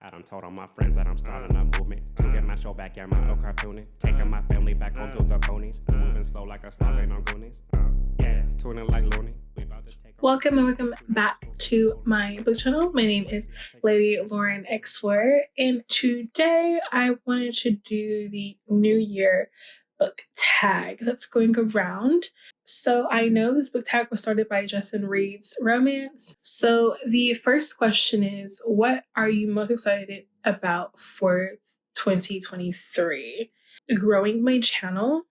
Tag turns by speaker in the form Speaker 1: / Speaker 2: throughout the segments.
Speaker 1: I done told all my friends that I'm starting a movement to get my show back and my old cartooning. Taking my family back home to the ponies. Moving slow like a slug, ain't no goonies. Yeah, tuning like loony.
Speaker 2: Welcome and welcome back to my book channel. My name is Lady Lauren Explorer, and today I wanted to do the New Year book tag that's going around. So I know this book tag was started by Justin Reed's Romance. So the first question is, what are you most excited about for 2023? Growing my channel,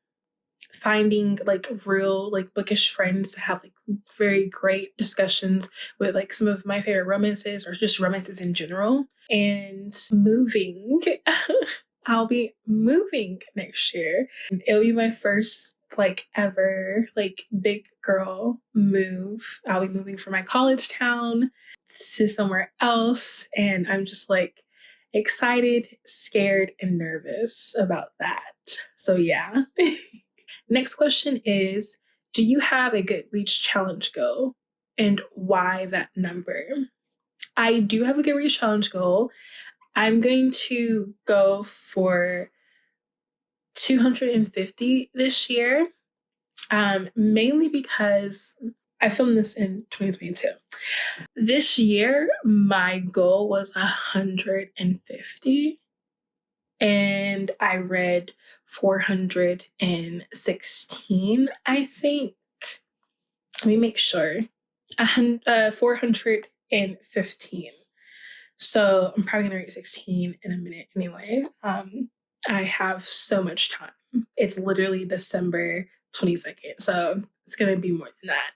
Speaker 2: finding real bookish friends to have very great discussions with some of my favorite romances or just romances in general, and moving. I'll be moving next year. It'll be my first ever big girl move. I'll be moving from my college town to somewhere else, and I'm just excited, scared, and nervous about that. So yeah. Next question is, do you have a Goodreads challenge goal, and why that number? I do have a Goodreads challenge goal. I'm going to go for 250 this year, mainly because I filmed this in 2022. This year, my goal was 150. And I read 416, I think. Let me make sure. 415. So I'm probably going to read 16 in a minute anyway. I have so much time. It's literally December 22nd. So it's going to be more than that.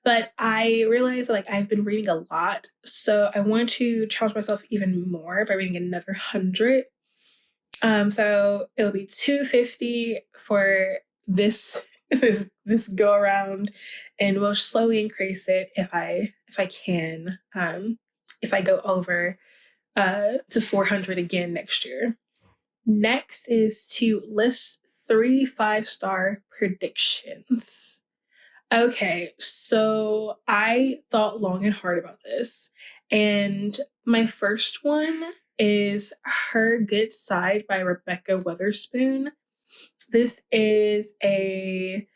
Speaker 2: But I realized I've been reading a lot. So I want to challenge myself even more by reading another 100. So it'll be 250 for this go around, and we'll slowly increase it if I can. If I go over to 400 again next year. Next is to list 3 5-star predictions. Okay, so I thought long and hard about this, and my first one is Her Good Side by Rebecca Weatherspoon. This is a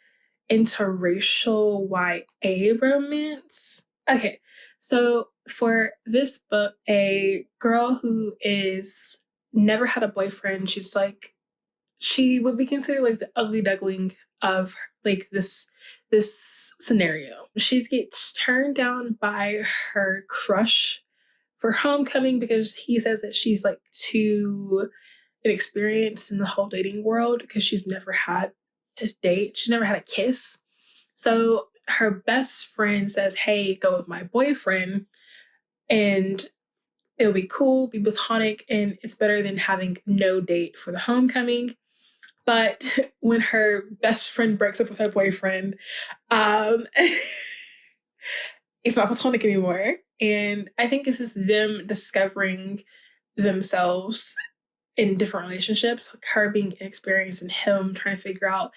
Speaker 2: interracial YA romance. Okay, so for this book, a girl who is never had a boyfriend, she would be considered the ugly duckling of this scenario. She gets turned down by her crush for homecoming because he says that she's too inexperienced in the whole dating world because she's never had to date. She's never had a kiss. So her best friend says, hey, go with my boyfriend and it'll be cool, be platonic, and it's better than having no date for the homecoming. But when her best friend breaks up with her boyfriend, it's not platonic anymore. And I think it's just them discovering themselves in different relationships, her being inexperienced and him trying to figure out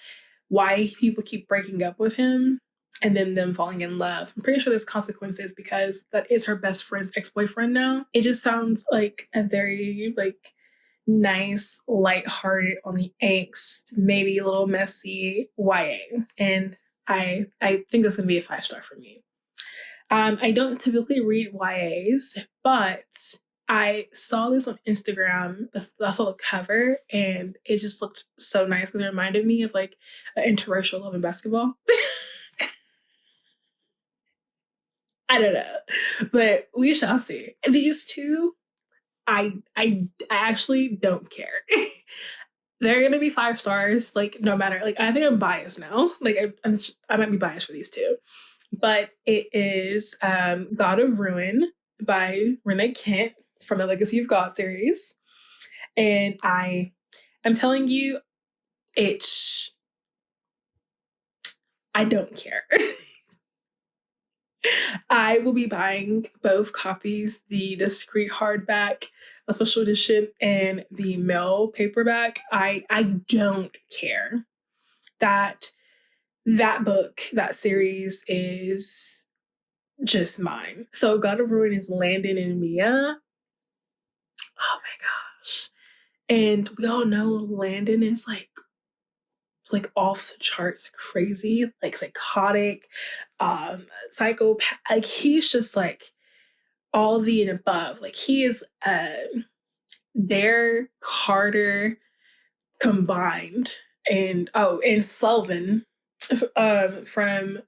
Speaker 2: why people keep breaking up with him, and then them falling in love. I'm pretty sure there's consequences because that is her best friend's ex-boyfriend now. It just sounds like a very nice, lighthearted, on the angst, maybe a little messy YA. And I think that's gonna be a 5-star for me. I don't typically read YAs, but I saw this on Instagram. I saw the cover and it just looked so nice because it reminded me of an interracial love and basketball. I don't know, but we shall see. These two, I actually don't care. They're gonna be 5 stars, no matter. I think I'm biased now. I might be biased for these two, but it is God of Ruin by Renee Kent from the Legacy of God series, and I'm telling you, I don't care. I will be buying both copies, the discreet hardback, a special edition, and the mail paperback. I don't care. That book, that series is just mine. So God of Ruin is Landon and Mia. Oh And we all know Landon is like off the charts crazy, like psychotic, psychopath. Like he's just like all the and above. Like he is Dare Carter combined. And Selvin from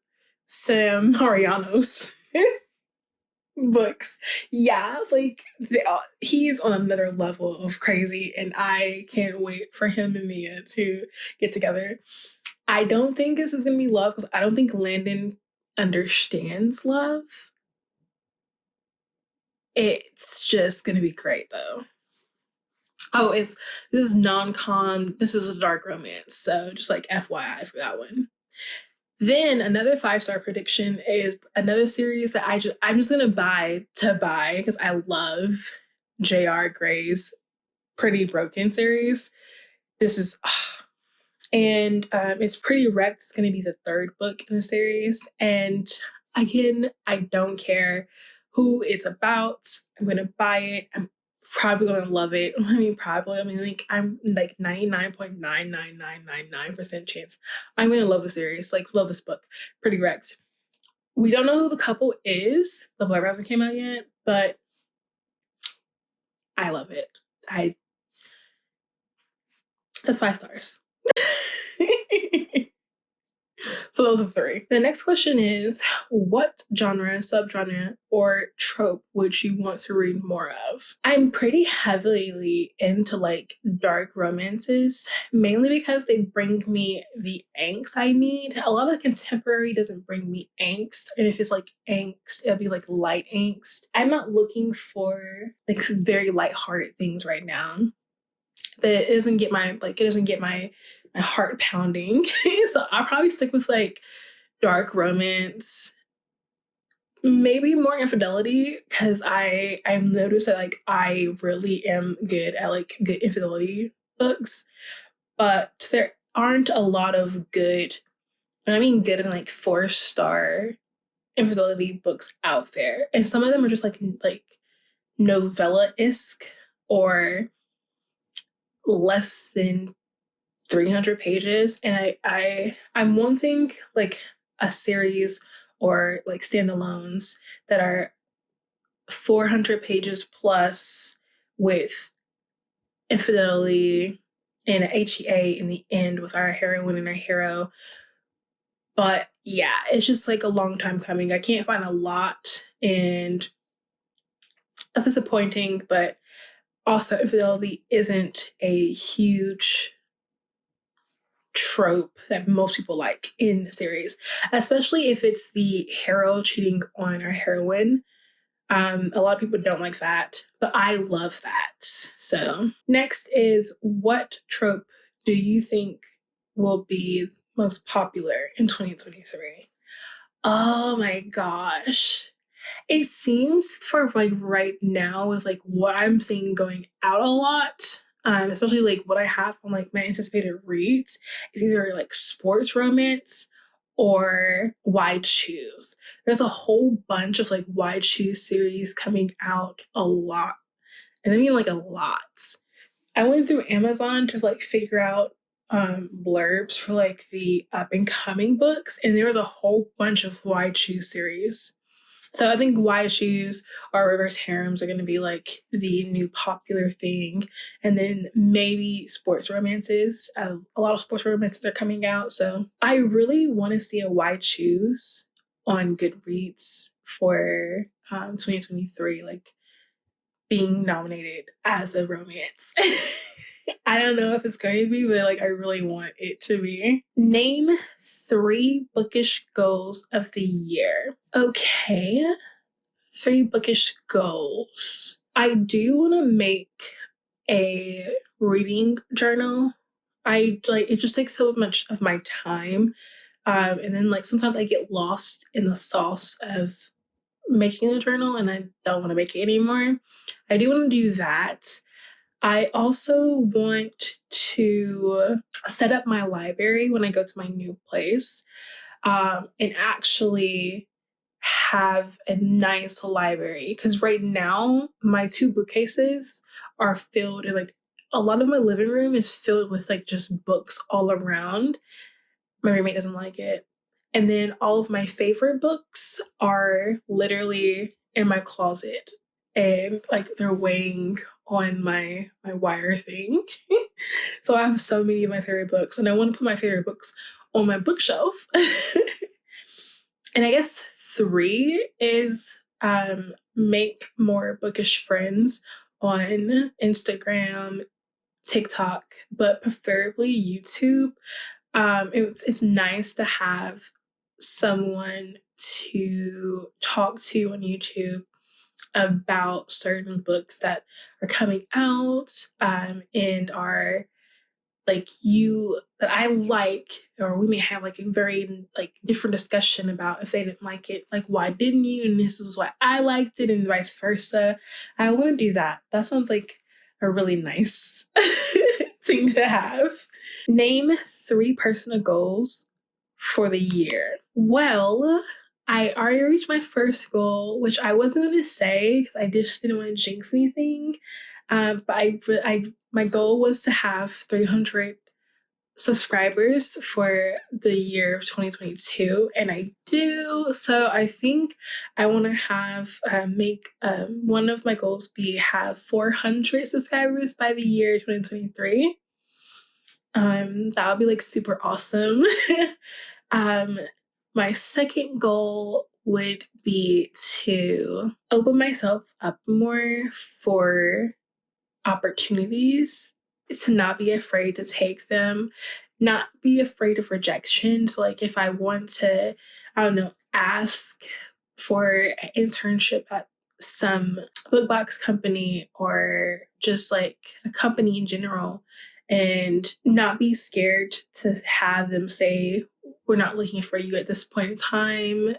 Speaker 2: Sam Mariano's books. Yeah, like he's on another level of crazy, and I can't wait for him and Mia to get together. I don't think this is gonna be love because I don't think Landon understands love. It's just gonna be great though. Oh, this is non-com. This is a dark romance, so just like FYI for that one. Then another 5-star prediction is another series that I'm just gonna buy because I love J.R. Gray's Pretty Broken series. This is, and it's Pretty Wrecked. It's gonna be the 3rd book in the series, and again, I don't care who it's about. I'm gonna buy it. I'm probably gonna love it. I mean, like I'm like 99.99999% chance I'm gonna love the series. Like love this book, Pretty Wrecked. We don't know who the couple is. The blurb hasn't came out yet, but I love it. That's 5 stars. So those are 3. The next question is, what genre, subgenre, or trope would you want to read more of? I'm pretty heavily into like dark romances, mainly because they bring me the angst I need. A lot of contemporary doesn't bring me angst, and if it's like angst, it'll be like light angst. I'm not looking for like very lighthearted things right now. That it doesn't get my heart pounding. So I'll probably stick with like dark romance, maybe more infidelity, because I've noticed that like I really am good at like good infidelity books, but there aren't a lot of good, and I mean good in like 4-star infidelity books out there, and some of them are just like novella-esque or less than 300 pages, and I'm wanting like a series or like standalones that are 400 pages plus with infidelity and an HEA in the end with our heroine and our hero. But yeah, it's just like a long time coming. I can't find a lot, and that's disappointing, but also infidelity isn't a huge trope that most people like in the series, especially if it's the hero cheating on our heroine. A lot of people don't like that, but I love that. So next is, what trope do you think will be most popular in 2023? Oh my gosh. It seems for like right now with like what I'm seeing going out a lot, especially like what I have on like my anticipated reads, is either like sports romance or Wide Shoes. There's a whole bunch of like Wide Shoes series coming out a lot. And I mean like a lot. I went through Amazon to like figure out blurbs for like the up and coming books, and there was a whole bunch of Wide Shoes series. So I think Wide Shoes or reverse harems are going to be like the new popular thing. And then maybe sports romances. A lot of sports romances are coming out. So I really want to see a Wide Shoes on Goodreads for 2023, like being nominated as a romance. I don't know if it's going to be, but like I really want it to be. Name 3 bookish goals of the year. Okay, 3 bookish goals. I do want to make a reading journal. It just takes so much of my time. And then like sometimes I get lost in the sauce of making a journal and I don't want to make it anymore. I do want to do that. I also want to set up my library when I go to my new place, and actually have a nice library. Because right now, my 2 bookcases are filled in like a lot of my living room is filled with like just books all around. My roommate doesn't like it. And then all of my favorite books are literally in my closet, and like they're weighing on my wire thing. So I have so many of my favorite books, and I want to put my favorite books on my bookshelf. And I guess 3 is make more bookish friends on Instagram, TikTok, but preferably YouTube. It's nice to have someone to talk to on YouTube about certain books that are coming out, and are like you that I like, or we may have like a very like different discussion about if they didn't like it, like why didn't you, and this is why I liked it, and vice versa. I want to do that. That sounds like a really nice thing to have. Name 3 personal goals for the year. Well, I already reached my first goal, which I wasn't going to say because I just didn't want to jinx anything. But my goal was to have 300 subscribers for the year of 2022, and I do. So I think I want to have make one of my goals be have 400 subscribers by the year 2023. That would be like super awesome. My second goal would be to open myself up more for opportunities, to not be afraid to take them, not be afraid of rejection. So like if I want to, I don't know, ask for an internship at some book box company or just like a company in general, and not be scared to have them say, we're not looking for you at this point in time.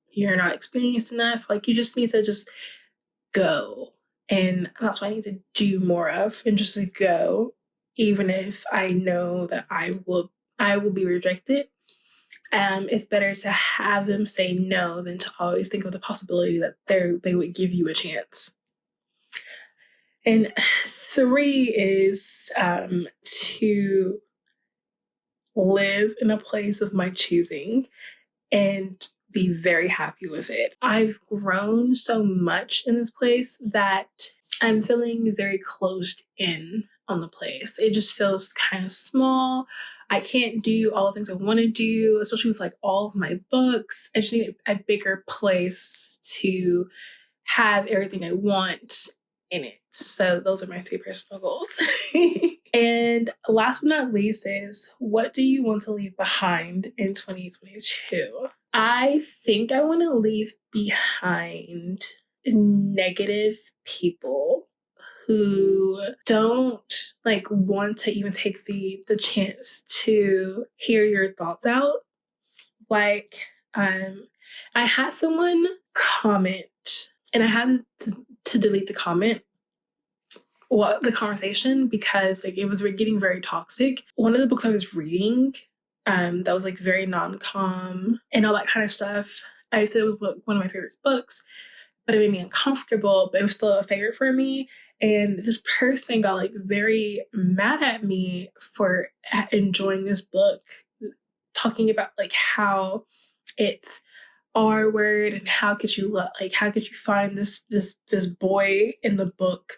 Speaker 2: You're not experienced enough. Like you just need to just go. And that's what I need to do more of, and just go, even if I know that I will be rejected. It's better to have them say no than to always think of the possibility that they would give you a chance. And 3 is to live in a place of my choosing and be very happy with it. I've grown so much in this place that I'm feeling very closed in on the place. It just feels kind of small. I can't do all the things I want to do, especially with like all of my books. I just need a bigger place to have everything I want in it. So those are my 3 personal goals. And last but not least is, what do you want to leave behind in 2022? I think I want to leave behind negative people who don't like want to even take the chance to hear your thoughts out. Like, I had someone comment, and I had to delete the comment, the conversation, because like it was getting very toxic. One of the books I was reading, that was like very non-com and all that kind of stuff, I said it was one of my favorite books, but it made me uncomfortable, but it was still a favorite for me. And this person got like very mad at me for enjoying this book, talking about like how it's R word, and how could you find this boy in the book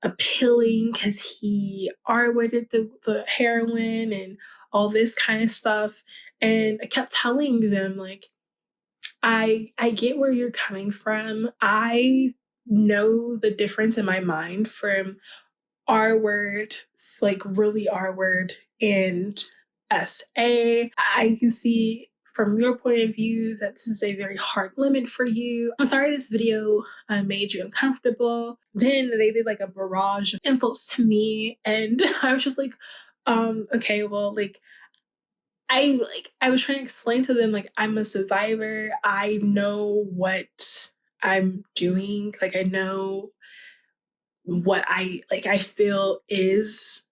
Speaker 2: appealing because he R-worded the heroine and all this kind of stuff. And I kept telling them, like, I get where you're coming from. I know the difference in my mind from R-word, like really R-word, and SA. I can see from your point of view that this is a very hard limit for you. I'm sorry this video made you uncomfortable. Then they did like a barrage of insults to me, and I was just like, okay, well, like I was trying to explain to them, like, I'm a survivor. I know what I'm doing. Like, I know what I feel is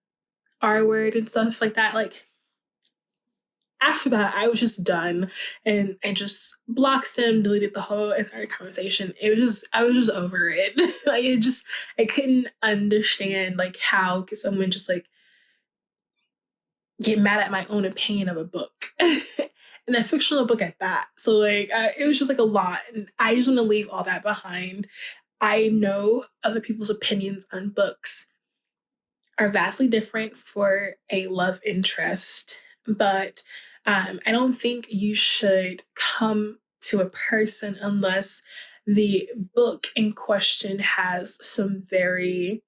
Speaker 2: R word and stuff like that. Like, after that, I was just done, and I just blocked them, deleted the whole entire conversation. I was just over it. Like, I couldn't understand, like, how could someone just, like, get mad at my own opinion of a book. And a fictional book at that. So, like, it was just, like, a lot, and I just want to leave all that behind. I know other people's opinions on books are vastly different for a love interest, but I don't think you should come to a person unless the book in question has some very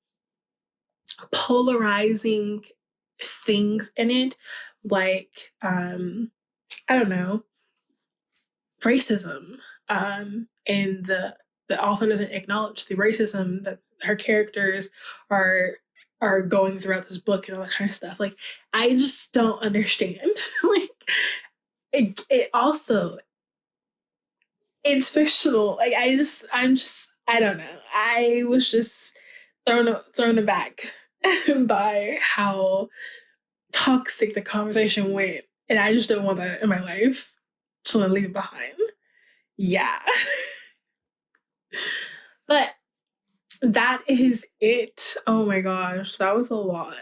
Speaker 2: polarizing things in it, like, I don't know, racism. And the author doesn't acknowledge the racism that her characters are going throughout this book and all that kind of stuff. Like, I just don't understand. Like, it also, it's fictional. Like, I don't know. I was just thrown aback by how toxic the conversation went, and I just don't want that in my life to leave behind. Yeah. But that is it. Oh my gosh, that was a lot.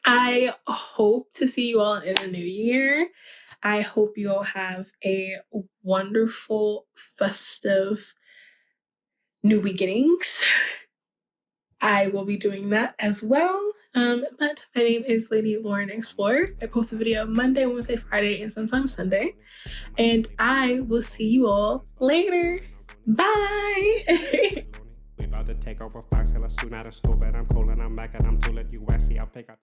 Speaker 2: I hope to see you all in the new year. I hope you all have a wonderful, festive new beginnings. I will be doing that as well. But my name is Lady Lauren Explorer. I post a video Monday, Wednesday, Friday, and sometimes Sunday. And I will see you all later. Bye.
Speaker 1: We about to take over Fox Hill soon out of school, but I'm cool and I'm back and I'm too lit. You waxy, I'll pick up.